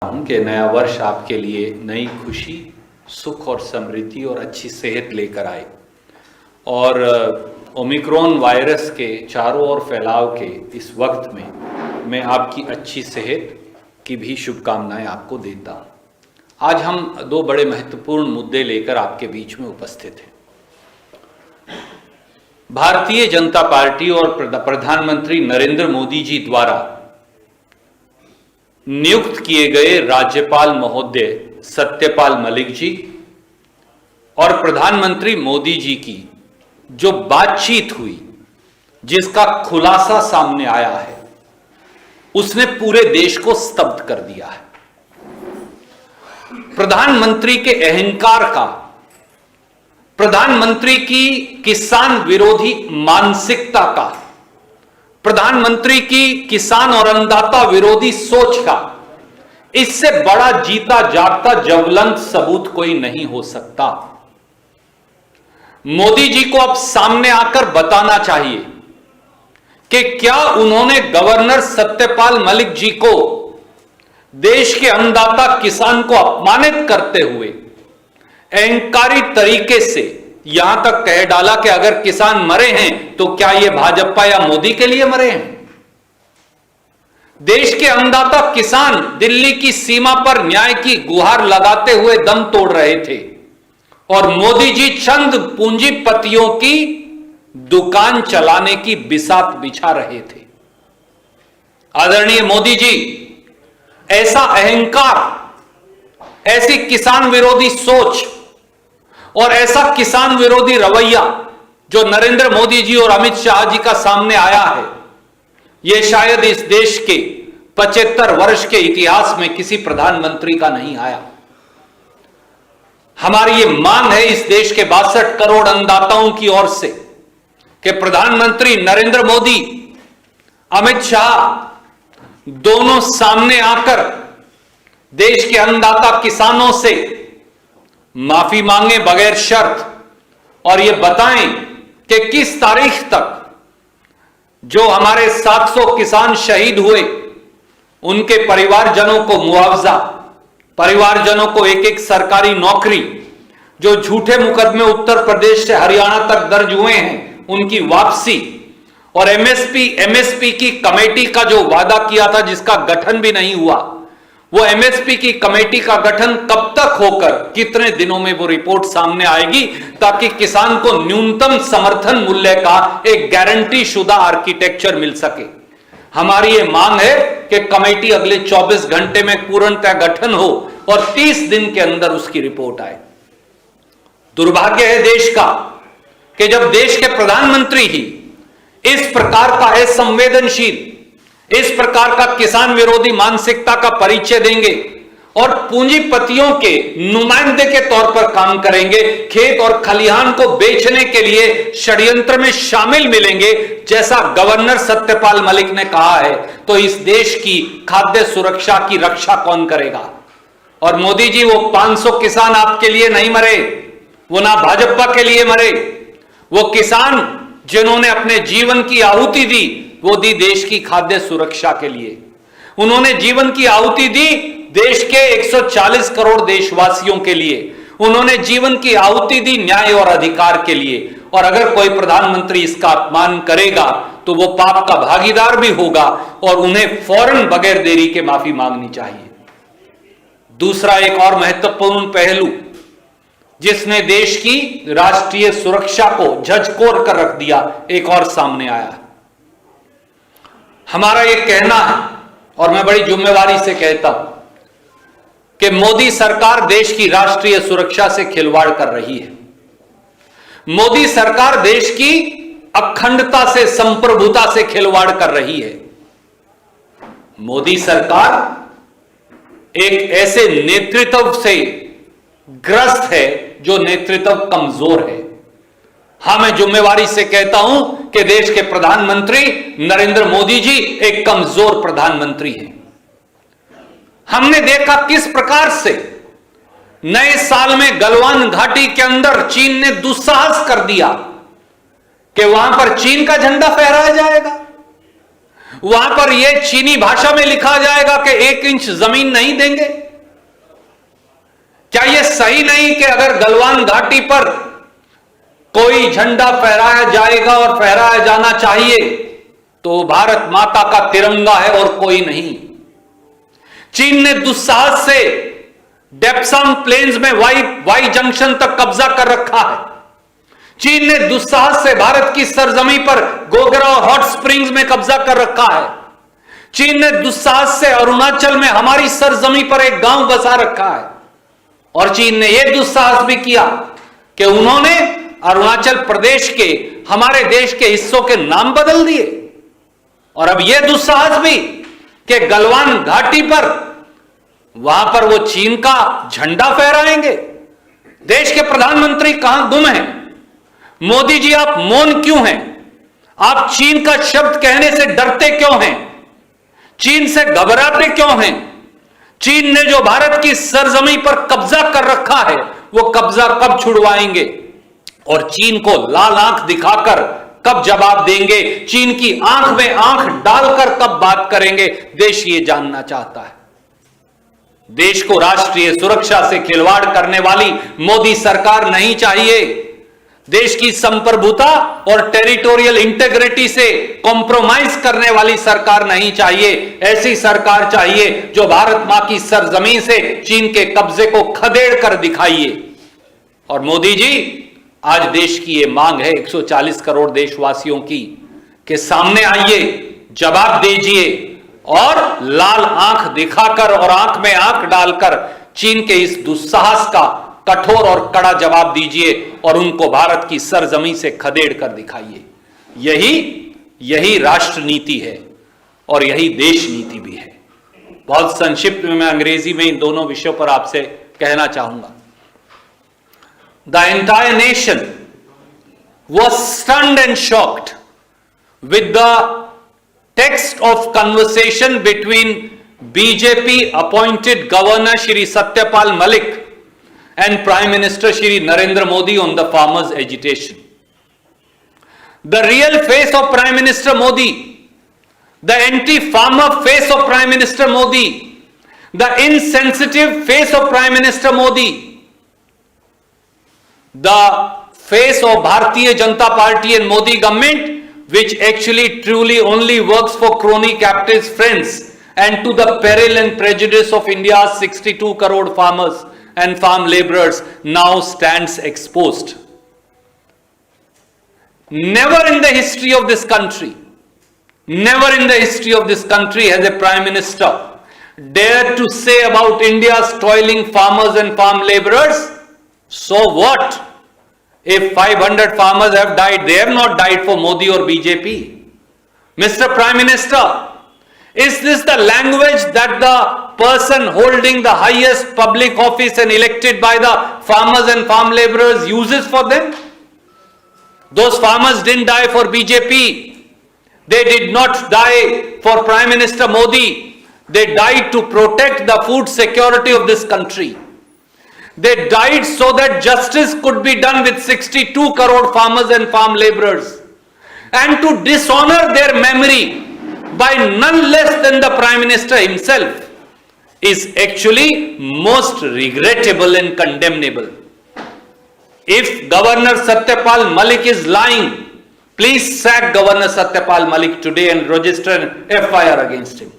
हूं कि नया वर्ष आपके लिए नई खुशी, सुख और समृद्धि और अच्छी सेहत लेकर आए और ओमिक्रॉन वायरस के चारों ओर फैलाव के इस वक्त में मैं आपकी अच्छी सेहत की भी शुभकामनाएं आपको देता हूं। आज हम दो बड़े महत्वपूर्ण मुद्दे लेकर आपके बीच में उपस्थित हैं। भारतीय जनता पार्टी और प्रधानमंत्री नरेंद्र मोदी जी द्वारा नियुक्त किए गए राज्यपाल महोदय सत्यपाल मलिक जी और प्रधानमंत्री मोदी जी की जो बातचीत हुई, जिसका खुलासा सामने आया है, उसने पूरे देश को स्तब्ध कर दिया है। प्रधानमंत्री के अहंकार का, प्रधानमंत्री की किसान विरोधी मानसिकता का, प्रधानमंत्री की किसान और अन्नदाता विरोधी सोच का इससे बड़ा जीता जागता ज्वलंत सबूत कोई नहीं हो सकता। मोदी जी को अब सामने आकर बताना चाहिए कि क्या उन्होंने गवर्नर सत्यपाल मलिक जी को देश के अन्नदाता किसान को अपमानित करते हुए अहंकारी तरीके से यहां तक कह डाला कि अगर किसान मरे हैं तो क्या ये भाजपा या मोदी के लिए मरे हैं। देश के अन्नदाता किसान दिल्ली की सीमा पर न्याय की गुहार लगाते हुए दम तोड़ रहे थे और मोदी जी चंद पूंजीपतियों की दुकान चलाने की बिसात बिछा रहे थे। आदरणीय मोदी जी, ऐसा अहंकार, ऐसी किसान विरोधी सोच और ऐसा किसान विरोधी रवैया जो नरेंद्र मोदी जी और अमित शाह जी का सामने आया है, यह शायद इस देश के 75 वर्ष के इतिहास में किसी प्रधानमंत्री का नहीं आया। हमारी यह मांग है इस देश के 62 करोड़ अन्नदाताओं की ओर से कि प्रधानमंत्री नरेंद्र मोदी, अमित शाह दोनों सामने आकर देश के अन्नदाता किसानों से माफी मांगे बगैर शर्त और यह बताएं कि किस तारीख तक जो हमारे 700 किसान शहीद हुए उनके परिवारजनों को मुआवजा, परिवारजनों को एक एक सरकारी नौकरी, जो झूठे मुकदमे उत्तर प्रदेश से हरियाणा तक दर्ज हुए हैं उनकी वापसी और एमएसपी की कमेटी का जो वादा किया था जिसका गठन भी नहीं हुआ, वो एमएसपी की कमेटी का गठन कब तक होकर कितने दिनों में वो रिपोर्ट सामने आएगी ताकि किसान को न्यूनतम समर्थन मूल्य का एक गारंटी शुदा आर्किटेक्चर मिल सके। हमारी ये मांग है कि कमेटी अगले 24 घंटे में पूर्णतः गठन हो और 30 दिन के अंदर उसकी रिपोर्ट आए। दुर्भाग्य है देश का कि जब देश के प्रधानमंत्री ही इस प्रकार का असंवेदनशील, इस प्रकार का किसान विरोधी मानसिकता का परिचय देंगे और पूंजीपतियों के नुमाइंदे के तौर पर काम करेंगे, खेत और खलिहान को बेचने के लिए षड्यंत्र में शामिल मिलेंगे, जैसा गवर्नर सत्यपाल मलिक ने कहा है, तो इस देश की खाद्य सुरक्षा की रक्षा कौन करेगा। और मोदी जी, वो 500 किसान आपके लिए नहीं मरे, वो ना भाजपा के लिए मरे, वो किसान जिन्होंने अपने जीवन की आहुति दी, वो दी देश की खाद्य सुरक्षा के लिए। उन्होंने जीवन की आहुति दी देश के 140 करोड़ देशवासियों के लिए। उन्होंने जीवन की आहुति दी न्याय और अधिकार के लिए। और अगर कोई प्रधानमंत्री इसका अपमान करेगा तो वो पाप का भागीदार भी होगा और उन्हें फौरन बगैर देरी के माफी मांगनी चाहिए। दूसरा एक और महत्वपूर्ण पहलू जिसने देश की राष्ट्रीय सुरक्षा को झकझोर कर रख दिया, एक और सामने आया। हमारा यह कहना है और मैं बड़ी जिम्मेवारी से कहता हूं कि मोदी सरकार देश की राष्ट्रीय सुरक्षा से खिलवाड़ कर रही है। मोदी सरकार देश की अखंडता से, संप्रभुता से खिलवाड़ कर रही है। मोदी सरकार एक ऐसे नेतृत्व से ग्रस्त है जो नेतृत्व कमजोर है। हां, मैं जिम्मेवारी से कहता हूं कि देश के प्रधानमंत्री नरेंद्र मोदी जी एक कमजोर प्रधानमंत्री हैं। हमने देखा किस प्रकार से नए साल में गलवान घाटी के अंदर चीन ने दुस्साहस कर दिया कि वहां पर चीन का झंडा फहराया जाएगा। वहां पर यह चीनी भाषा में लिखा जाएगा कि 1 इंच जमीन नहीं देंगे? क्या यह सही नहीं कि अगर गलवान घाटी पर कोई झंडा फहराया जाएगा और फहराया जाना चाहिए तो भारत माता का तिरंगा है और कोई नहीं? चीन ने दुस्साहस से डेप्सांग प्लेन्स में वाई जंक्शन तक कब्जा कर रखा है। चीन ने दुस्साहस से भारत की सरजमी पर गोगरा और हॉट स्प्रिंग्स में कब्जा कर रखा है। चीन ने दुस्साहस से अरुणाचल में हमारी सरजमी पर एक गांव बसा रखा है। और चीन ने यह दुस्साहस भी किया कि उन्होंने अरुणाचल प्रदेश के हमारे देश के हिस्सों के नाम बदल दिए। और अब यह दुस्साहस भी कि गलवान घाटी पर वहां पर वो चीन का झंडा फहराएंगे। देश के प्रधानमंत्री कहां गुम हैं? मोदी जी, आप मौन क्यों हैं? आप चीन का शब्द कहने से डरते क्यों हैं? चीन से घबराते क्यों हैं? चीन ने जो भारत की सरजमी पर कब्जा कर रखा है वो कब्जा कब छुड़वाएंगे? और चीन को लाल आंख दिखाकर कब जवाब देंगे? चीन की आंख में आंख डालकर कब बात करेंगे? देश ये जानना चाहता है। देश को राष्ट्रीय सुरक्षा से खिलवाड़ करने वाली मोदी सरकार नहीं चाहिए। देश की संप्रभुता और टेरिटोरियल इंटीग्रिटी से कॉम्प्रोमाइज करने वाली सरकार नहीं चाहिए। ऐसी सरकार चाहिए जो भारत मां की सरजमीन से चीन के कब्जे को खदेड़ कर दिखाइए। और मोदी जी, आज देश की यह मांग है 140 करोड़ देशवासियों की कि सामने आइए, जवाब दीजिए और लाल आंख दिखाकर और आंख में आंख डालकर चीन के इस दुस्साहस का कठोर और कड़ा जवाब दीजिए और उनको भारत की सरजमी से खदेड़ कर दिखाइए। यही राष्ट्र नीति है और यही देश नीति भी है। बहुत संक्षिप्त में मैं अंग्रेजी में इन दोनों विषयों पर आपसे कहना चाहूंगा। The entire nation was stunned and shocked with the text of conversation between BJP appointed Governor Shri Satyapal Malik and Prime Minister Shri Narendra Modi on the farmers' agitation. The real face of Prime Minister Modi, the anti-farmer face of Prime Minister Modi, the insensitive face of Prime Minister Modi, the face of Bharatiya Janata Party and Modi government, which actually truly only works for crony capitalist friends and to the peril and prejudice of India's 62 crore farmers and farm laborers, now stands exposed. Never in the history of this country has a Prime Minister dared to say about India's toiling farmers and farm laborers, so what? If 500 farmers have died, they have not died for Modi or BJP. Mr. Prime Minister, is this the language that the person holding the highest public office and elected by the farmers and farm laborers uses for them? Those farmers didn't die for BJP. They did not die for Prime Minister Modi. They died to protect the food security of this country. They died so that justice could be done with 62 crore farmers and farm laborers. And to dishonor their memory by none less than the Prime Minister himself is actually most regrettable and condemnable. If Governor Satyapal Malik is lying, please sack Governor Satyapal Malik today and register an FIR against him.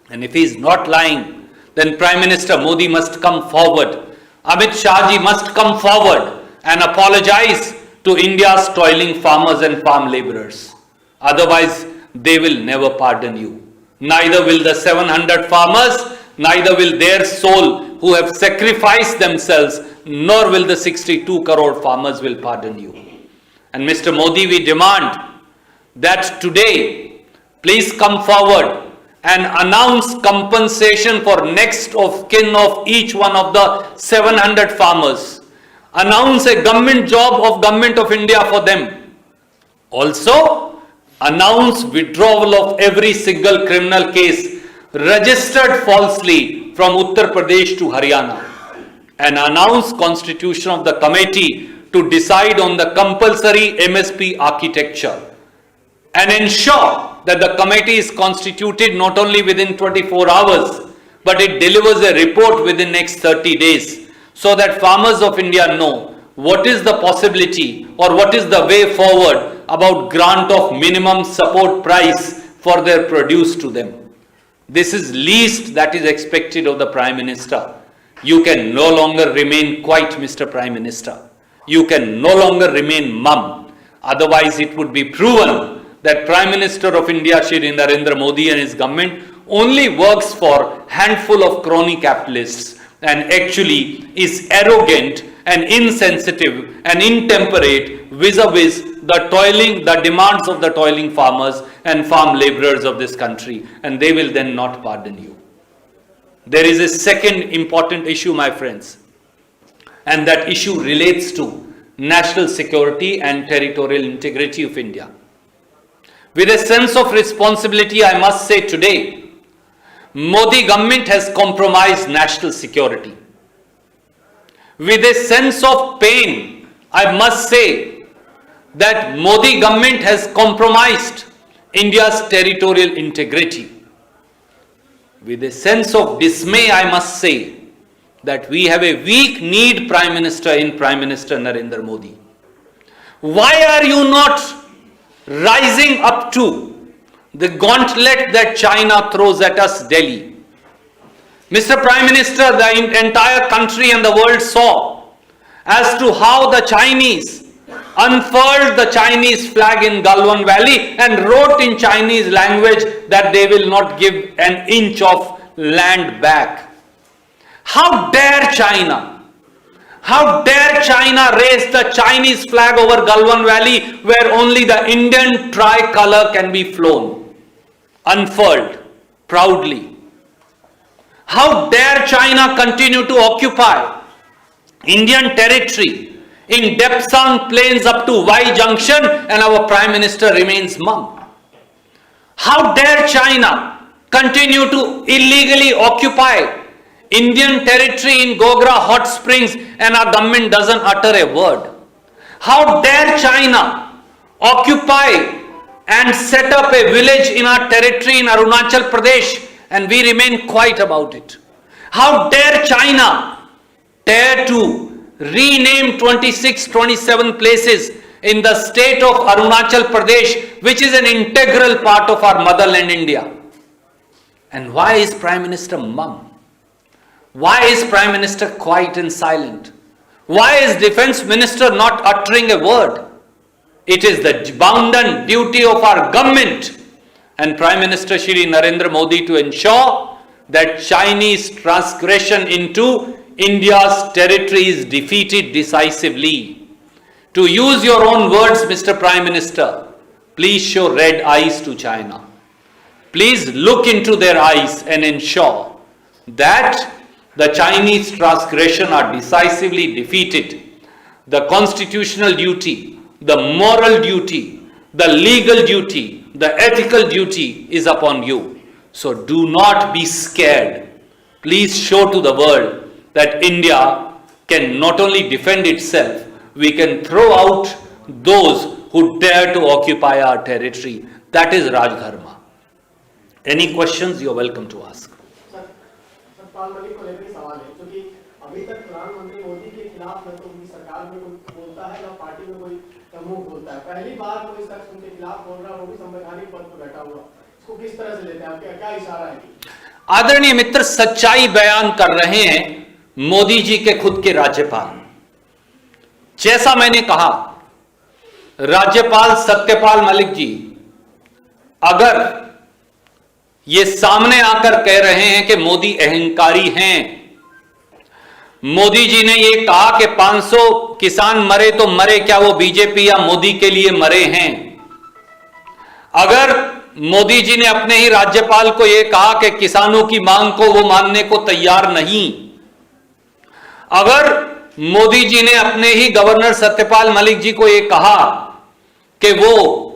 And if he is not lying, then Prime Minister Modi must come forward. Amit Shah ji must come forward and apologize to India's toiling farmers and farm laborers. Otherwise, they will never pardon you. Neither will the 700 farmers, neither will their soul who have sacrificed themselves, nor will the 62 crore farmers will pardon you. And Mr. Modi, we demand that today, please come forward and announce compensation for next of kin of each one of the 700 farmers. Announce a government job of Government of India for them. Also, announce withdrawal of every single criminal case registered falsely from Uttar Pradesh to Haryana. And announce constitution of the committee to decide on the compulsory MSP architecture. And ensure that the committee is constituted not only within 24 hours, but it delivers a report within next 30 days, so that farmers of India know what is the possibility or what is the way forward about grant of minimum support price for their produce to them. This is least that is expected of the Prime Minister. You can no longer remain quiet, Mr. Prime Minister. You can no longer remain mum. Otherwise, it would be proven that Prime Minister of India, Shri Narendra Modi, and his government only works for handful of crony capitalists and actually is arrogant and insensitive and intemperate vis-a-vis the demands of the toiling farmers and farm laborers of this country, and they will then not pardon you. There is a second important issue, my friends, and that issue relates to national security and territorial integrity of India. With a sense of responsibility, I must say today, Modi government has compromised national security. With a sense of pain, I must say that Modi government has compromised India's territorial integrity. With a sense of dismay, I must say that we have a weak-kneed Prime Minister in Prime Minister Narendra Modi. Why are you not rising up to the gauntlet that China throws at us, Delhi? Mr. Prime Minister, the entire country and the world saw as to how the Chinese unfurled the Chinese flag in Galwan Valley and wrote in Chinese language that they will not give an inch of land back. How dare China? How dare China raise the Chinese flag over Galwan Valley where only the Indian tricolor can be flown, unfurled, proudly? How dare China continue to occupy Indian territory in Depsang Plains up to Y Junction and our Prime Minister remains mum? How dare China continue to illegally occupy Indian territory in Gogra Hot Springs and our government doesn't utter a word? How dare China occupy and set up a village in our territory in Arunachal Pradesh and we remain quiet about it? How dare China dare to rename 26, 27 places in the state of Arunachal Pradesh, which is an integral part of our motherland India? And why is Prime Minister mum? Why is Prime Minister quiet and silent? Why is Defence Minister not uttering a word? It is the bounden duty of our government and Prime Minister Shri Narendra Modi to ensure that Chinese transgression into India's territory is defeated decisively. To use your own words, Mr. Prime Minister, please show red eyes to China. Please look into their eyes and ensure that the Chinese transgression are decisively defeated. The constitutional duty, the moral duty, the legal duty, the ethical duty is upon you. So do not be scared. Please show to the world that India can not only defend itself, we can throw out those who dare to occupy our territory. That is Rajdharma. Any questions, you are welcome to ask. Satpal Malik को लेकर सवाल है, क्योंकि अभी तक प्रधानमंत्री मोदी के खिलाफ न तो उनकी सरकार में कोई बोलता है, न पार्टी में कोई समूह बोलता है। पहली बार कोई शख्स उनके खिलाफ बोल रहा है, वो भी संवैधानिक पद पर बैठा हुआ। इसको किस तरह से लेते हैं, आपका क्या इशारा है? आदरणीय मित्र, सच्चाई बयान कर रहे हैं मोदी जी के खुद के राज्यपाल। जैसा मैंने कहा, राज्यपाल सत्यपाल मलिक जी अगर ये सामने आकर कह रहे हैं कि मोदी अहंकारी हैं, मोदी जी ने ये कहा कि 500 किसान मरे तो मरे क्या, वो बीजेपी या मोदी के लिए मरे हैं। अगर मोदी जी ने अपने ही राज्यपाल को यह कहा कि किसानों की मांग को वो मानने को तैयार नहीं, अगर मोदी जी ने अपने ही गवर्नर सत्यपाल मलिक जी को यह कहा कि वो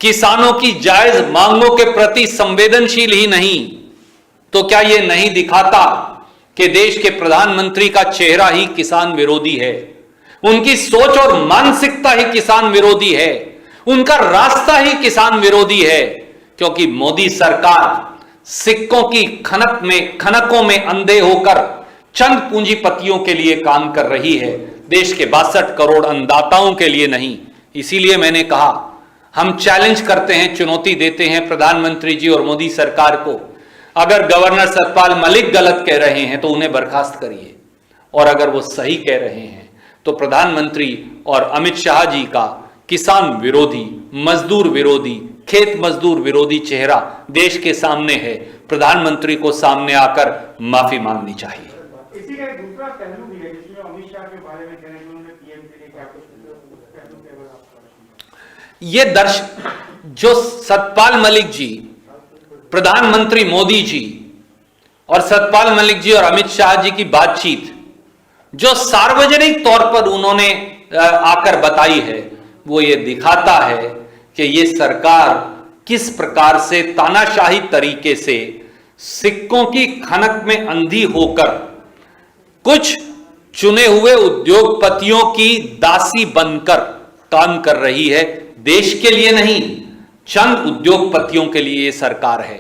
किसानों की जायज मांगों के प्रति संवेदनशील ही नहीं, तो क्या यह नहीं दिखाता कि देश के प्रधानमंत्री का चेहरा ही किसान विरोधी है, उनकी सोच और मानसिकता ही किसान विरोधी है, उनका रास्ता ही किसान विरोधी है? क्योंकि मोदी सरकार सिक्कों की खनकों में अंधे होकर चंद पूंजीपतियों के लिए काम कर रही है, देश के 62 करोड़ अन्नदाताओं के लिए नहीं। इसीलिए मैंने कहा, हम चैलेंज करते हैं, चुनौती देते हैं प्रधानमंत्री जी और मोदी सरकार को, अगर गवर्नर सतपाल मलिक गलत कह रहे हैं तो उन्हें बर्खास्त करिए, और अगर वो सही कह रहे हैं तो प्रधानमंत्री और अमित शाह जी का किसान विरोधी, मजदूर विरोधी, खेत मजदूर विरोधी चेहरा देश के सामने है। प्रधानमंत्री को सामने आकर माफी मांगनी चाहिए। इसी का एक दूसरा पहलू भी है जिसमें अमित शाह के बारे में कह रहे हैं उन्होंने पीएम के लिए क्या कुछ पहलू के बारे में जो सतपाल मलिक जी, प्रधानमंत्री मोदी जी और सतपाल मलिक जी और अमित शाह जी की बातचीत जो सार्वजनिक तौर पर उन्होंने आकर बताई है, वो ये दिखाता है कि ये सरकार किस प्रकार से तानाशाही तरीके से सिक्कों की खनक में अंधी होकर कुछ चुने हुए उद्योगपतियों की दासी बनकर काम कर रही है। देश के लिए नहीं, चंद उद्योगपतियों के लिए ये सरकार है,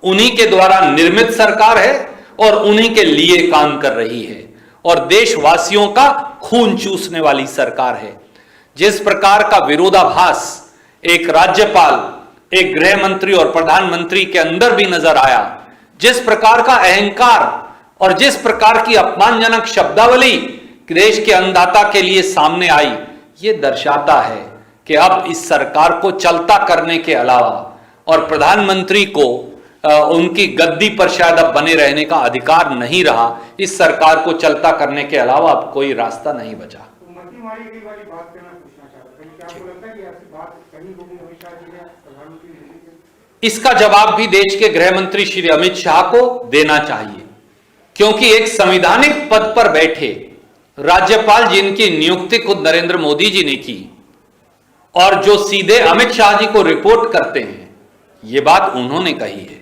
उन्हीं के द्वारा निर्मित सरकार है और उन्हीं के लिए काम कर रही है, और देशवासियों का खून चूसने वाली सरकार है। जिस प्रकार का विरोधाभास एक राज्यपाल, एक गृह मंत्री और प्रधानमंत्री के अंदर भी नजर आया, जिस प्रकार का अहंकार और जिस प्रकार की अपमानजनक शब्दावली देश के अन्नदाता के लिए सामने आई, ये दर्शाता है कि अब इस सरकार को चलता करने के अलावा और प्रधानमंत्री को उनकी गद्दी पर शायद अब बने रहने का अधिकार नहीं रहा। इस सरकार को चलता करने के अलावा अब कोई रास्ता नहीं बचा। तो मती मारी गई वाली बात पे मैं पूछना चाहता हूं, क्या आपको लगता है कि ऐसी बात कहीं होगी अमित शाह जी ने प्रधानमंत्री ने? इसका जवाब भी देश के गृह मंत्री श्री अमित शाह को देना चाहिए, क्योंकि एक संवैधानिक पद पर बैठे राज्यपाल जिनकी नियुक्ति खुद नरेंद्र मोदी जी ने की और जो सीधे अमित शाह जी को रिपोर्ट करते हैं, ये बात उन्होंने कही है।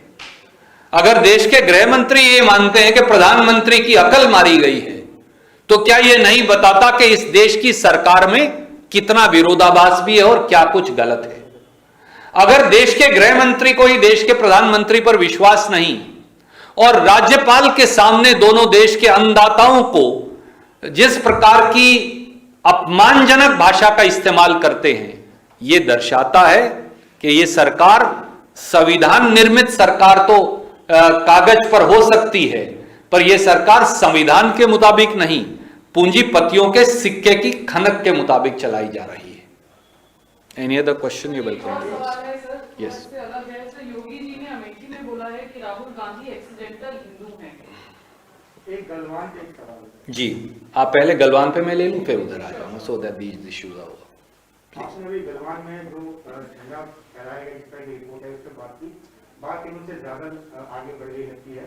अगर देश के गृह मंत्री ये मानते हैं कि प्रधानमंत्री की अकल मारी गई है, तो क्या ये नहीं बताता कि इस देश की सरकार में कितना विरोधाभास भी है और क्या कुछ गलत है? अगर देश के गृह मंत्री को ही देश के प्रधानमंत्री पर विश्वास नहीं और राज्यपाल के सामने दोनों देश के अन्नदाताओं को जिस प्रकार की अपमानजनक भाषा का इस्तेमाल करते हैं, यह दर्शाता है कि यह सरकार संविधान निर्मित सरकार तो कागज पर हो सकती है, पर यह सरकार संविधान के मुताबिक नहीं, पूंजीपतियों के सिक्के की खनक के मुताबिक चलाई जा रही है। Any other question? You welcome. Yes. Yogi ji ने अमेठी में बोला है कि राहुल गांधी एक्सीडेंटल हिंदू हैं। एक गलवान पे एक सवाल है। जी, आप पहले गलवान पे मैं ले लूं, फिर उधर आ जाऊंगा, so that these issues are over. आपने अभी गलवान में जो झंडा फहराया गया जिस तरह की रिपोर्ट है उससे बात इनसे ज्यादा आगे बढ़ गई लगती है।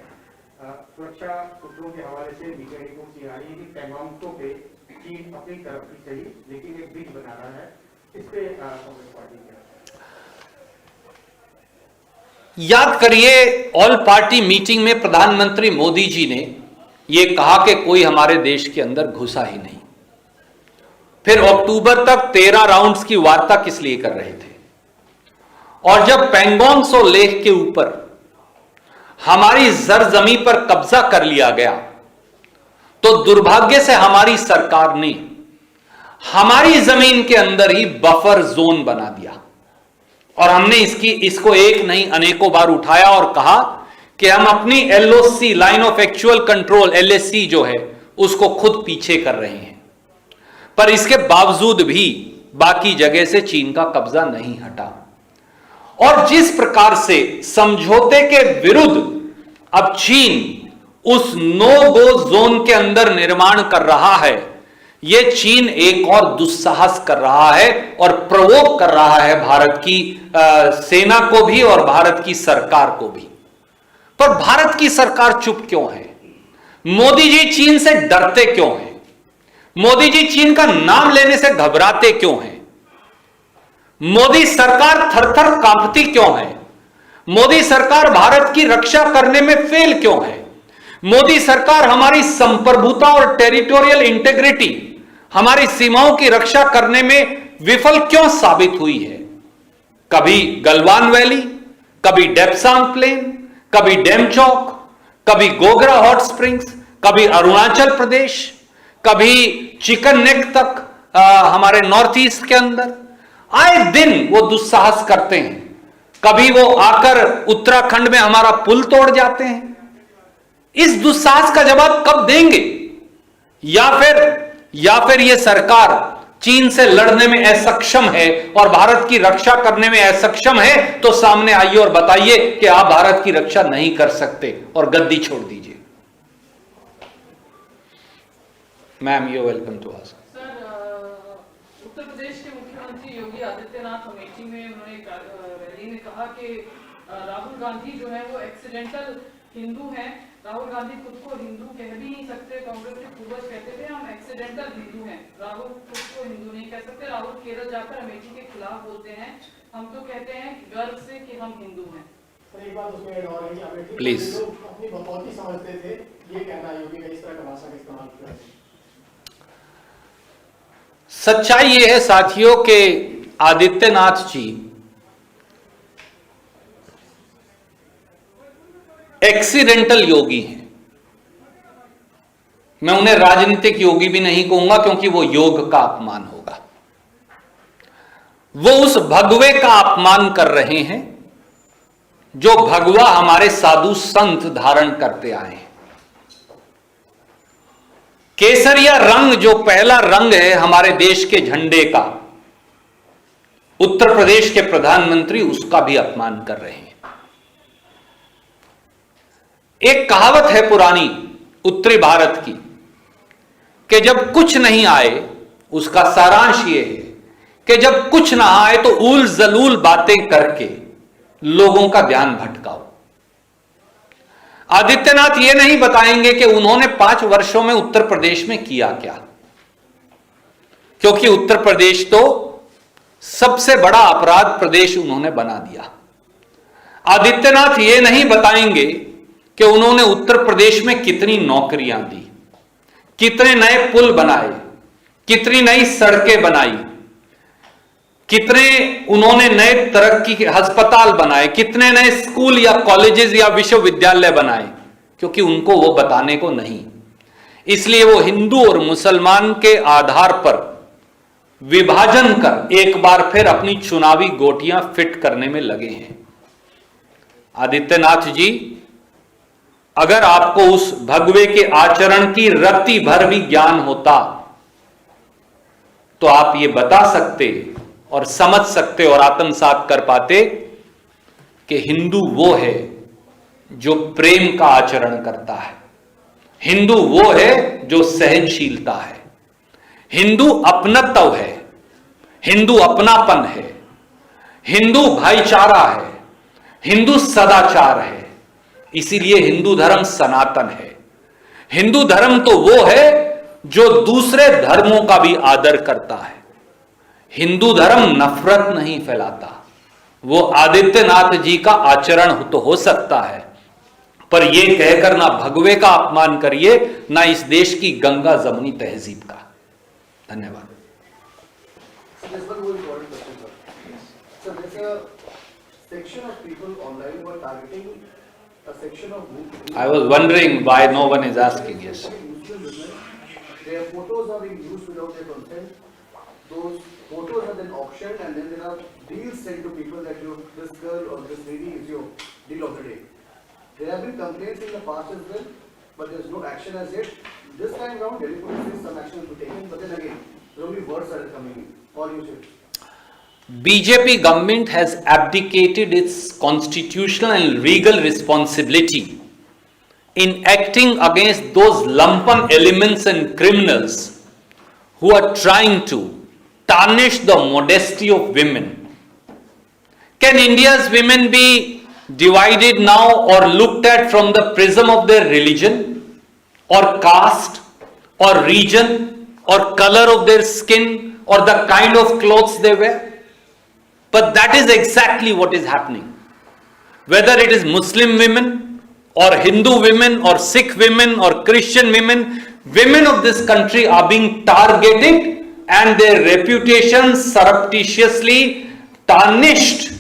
सुरक्षा सूत्रों के हवाले से मीडिया रिपोर्ट ये आ रही है कि पैंगोंग पे चीन अपनी तरफ की सही लेकिन एक ब्रिज बना रहा है, इस पे कांग्रेस पार्टी क्या? याद करिए, ऑल पार्टी मीटिंग में प्रधानमंत्री मोदी जी ने यह कहा कि कोई हमारे देश के अंदर घुसा ही नहीं। फिर अक्टूबर तक 13 राउंड्स की वार्ता किस लिए कर रहे थे? और जब पैंगोंग त्सो लेक के ऊपर हमारी जरजमी पर कब्जा कर लिया गया, तो दुर्भाग्य से हमारी सरकार ने हमारी जमीन के अंदर ही बफर जोन बना दिया, और हमने इसको एक नहीं अनेकों बार उठाया और कहा कि हम अपनी LOC, line of actual control, LAC जो है, उसको खुद पीछे कर रहे हैं। पर इसके बावजूद भी बाकी जगह से चीन का कब्जा नहीं हटा, और जिस प्रकार से समझौते के विरुद्ध अब चीन उस नो गो जोन के अंदर निर्माण कर रहा है, यह चीन एक और दुस्साहस कर रहा है और प्रवोक कर रहा है भारत की सेना को भी और भारत की सरकार को भी। पर भारत की सरकार चुप क्यों है? मोदी जी चीन से डरते क्यों हैं? मोदी जी चीन का नाम लेने से घबराते क्यों हैं? मोदी सरकार थरथर कांपती क्यों है? मोदी सरकार भारत की रक्षा करने में फेल क्यों है? मोदी सरकार हमारी संप्रभुता और टेरिटोरियल इंटेग्रिटी, हमारी सीमाओं की रक्षा करने में विफल क्यों साबित हुई है? कभी गलवान वैली, कभी डेप्सांग प्लेन, कभी डेमचौक, कभी गोगरा हॉट स्प्रिंग्स, कभी अरुणाचल प्रदेश, कभी चिकन नेक तक हमारे नॉर्थ ईस्ट के अंदर आए दिन वो दुस्साहस करते हैं। कभी वो आकर उत्तराखंड में हमारा पुल तोड़ जाते हैं। इस दुस्साहस का जवाब कब देंगे? या फिर ये सरकार चीन से लड़ने में असक्षम है और भारत की रक्षा करने में असक्षम है, तो सामने आइए और बताइए कि आप भारत की रक्षा नहीं कर सकते और गद्दी छोड़ दीजिए। Ma'am, you welcome to ask. Sir, Uttar Pradesh के मुख्यमंत्री योगी आदित्यनाथ अमेठी में उन्होंने एक रैली में कहा कि राहुल गांधी जो है वो एक्सीडेंटल हिंदू हैं। राहुल गांधी खुद को हिंदू कह भी नहीं सकते। कांग्रेस के पूर्वज कहते थे हम एक्सीडेंटल हिंदू हैं, राहुल खुद को हिंदू नहीं कह सकते। राहुल केरल जाकर अमेठी के खिलाफ बोलते हैं, हम तो कहते हैं गर्व से कि हम हिंदू हैं। सर, एक बात उसमें ऐड और है कि अमेठी Please. के लोग अपनी बकौती समझते थे, ये कहना योगी का इस तरह का भाषा का इस्तेमाल किया। सच्चाई यह है साथियों कि आदित्यनाथ जी एक्सीडेंटल योगी हैं। मैं उन्हें राजनीतिक योगी भी नहीं कहूंगा क्योंकि वो योग का अपमान होगा। वो उस भगवे का अपमान कर रहे हैं जो भगवा हमारे साधु संत धारण करते आए हैं। केसरिया रंग जो पहला रंग है हमारे देश के झंडे का, उत्तर प्रदेश के प्रधानमंत्री उसका भी अपमान कर रहे हैं। एक कहावत है पुरानी उत्तरी भारत की कि जब कुछ नहीं आए, उसका सारांश यह है कि जब कुछ ना आए तो उल जलूल बातें करके लोगों का ध्यान भटकाओ। आदित्यनाथ ये नहीं बताएंगे कि उन्होंने 5 वर्षों में उत्तर प्रदेश में किया क्या, क्योंकि उत्तर प्रदेश तो सबसे बड़ा अपराध प्रदेश उन्होंने बना दिया। आदित्यनाथ ये नहीं बताएंगे कि उन्होंने उत्तर प्रदेश में कितनी नौकरियां दी, कितने नए पुल बनाए, कितनी नई सड़कें बनाई, कितने उन्होंने नए तरक्की के अस्पताल बनाए, कितने नए स्कूल या कॉलेजेस या विश्वविद्यालय बनाए, क्योंकि उनको वो बताने को नहीं। इसलिए वो हिंदू और मुसलमान के आधार पर विभाजन कर एक बार फिर अपनी चुनावी गोटियां फिट करने में लगे हैं। आदित्यनाथ जी, अगर आपको उस भगवे के आचरण की रत्ती भर भी ज्ञान होता तो आप ये बता सकते और समझ सकते और आत्मसात कर पाते कि हिंदू वो है जो प्रेम का आचरण करता है, हिंदू वो है जो सहनशीलता है, हिंदू अपनत्व है, हिंदू अपनापन है, हिंदू भाईचारा है, हिंदू सदाचार है। इसीलिए हिंदू धर्म सनातन है। हिंदू धर्म तो वो है जो दूसरे धर्मों का भी आदर करता है। हिंदू धर्म नफरत नहीं फैलाता। वो आदित्यनाथ जी का आचरण तो हो सकता है, पर यह कहकर ना भगवे का अपमान करिए, ना इस देश की गंगा जमुनी तहजीब का। धन्यवाद। So there's a section of people online who are targeting a section of Muslims. I was wondering why no one is asking. Yes. Muslim women, their photos are being used without their consent. Those photos are then auctioned and then there are deals sent to people that this girl or this lady is your deal of the day. There have been complaints in the past as well, but there is no action as yet. This time round, Delhi police says some action will be taken, but then again, there will be words that are coming in. All you say. BJP government has abdicated its constitutional and legal responsibility in acting against those lumpen elements and criminals who are trying to tarnish the modesty of women. Can India's women be divided now or looked at from the prism of their religion or caste or region or color of their skin or the kind of clothes they wear? But that is exactly what is happening. Whether it is Muslim women or Hindu women or Sikh women or Christian women, women of this country are being targeted and their reputations surreptitiously tarnished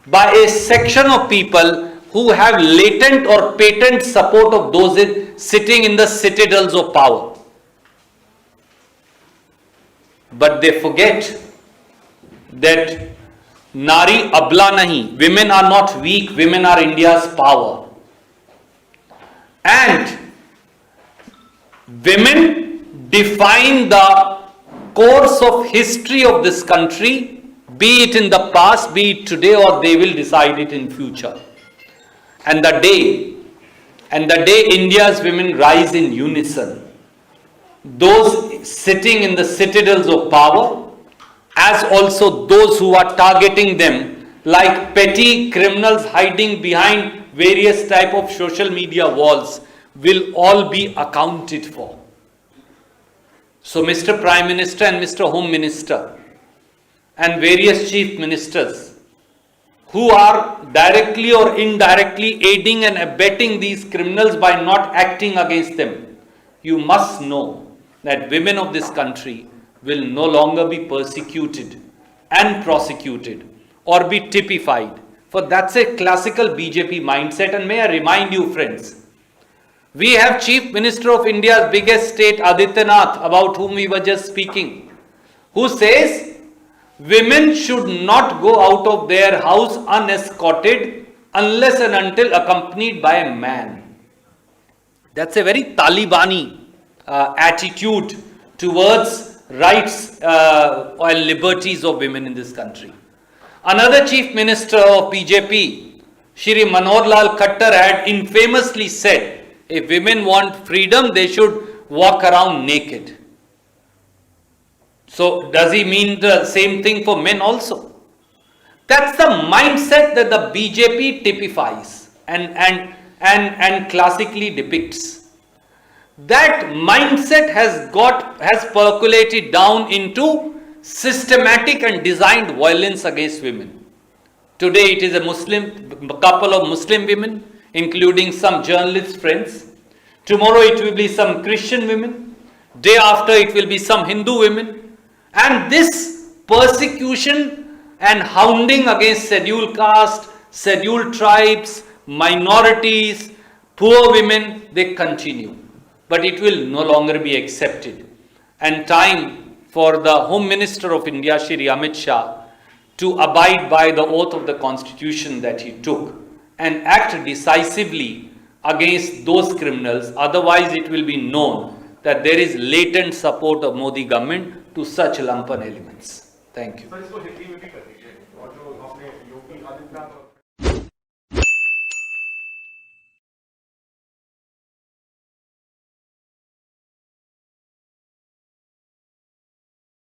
by a section of people who have latent or patent support of those sitting in the citadels of power. But they forget that Nari abla nahi, women are not weak, women are India's power. And women define the course of history of this country, be it in the past, be it today, or they will decide it in future. And the day India's women rise in unison, those sitting in the citadels of power, as also those who are targeting them like petty criminals hiding behind various type of social media walls, will all be accounted for. So Mr. Prime Minister and Mr. Home Minister and various chief ministers who are directly or indirectly aiding and abetting these criminals by not acting against them, you must know that women of this country will no longer be persecuted and prosecuted or be typified. For that's a classical BJP mindset. And may I remind you, friends, we have Chief Minister of India's biggest state, Adityanath, about whom we were just speaking, who says women should not go out of their house unescorted unless and until accompanied by a man. That's a very Talibani attitude towards rights or liberties of women in this country. Another Chief Minister of BJP, Shri Manohar Lal Khattar, had infamously said, if women want freedom, they should walk around naked. So does he mean the same thing for men also? That's the mindset that the BJP typifies and classically depicts. That mindset has percolated down into systematic and designed violence against women. Today it is a couple of Muslim women, including some journalist friends. Tomorrow it will be some Christian women. Day after it will be some Hindu women. And this persecution and hounding against scheduled caste, scheduled tribes, minorities, poor women, they continue. But it will no longer be accepted. And time for the Home Minister of India, Shri Amit Shah, to abide by the oath of the Constitution that he took and act decisively against those criminals. Otherwise, it will be known that there is latent support of Modi government to such lumpen elements. Thank you.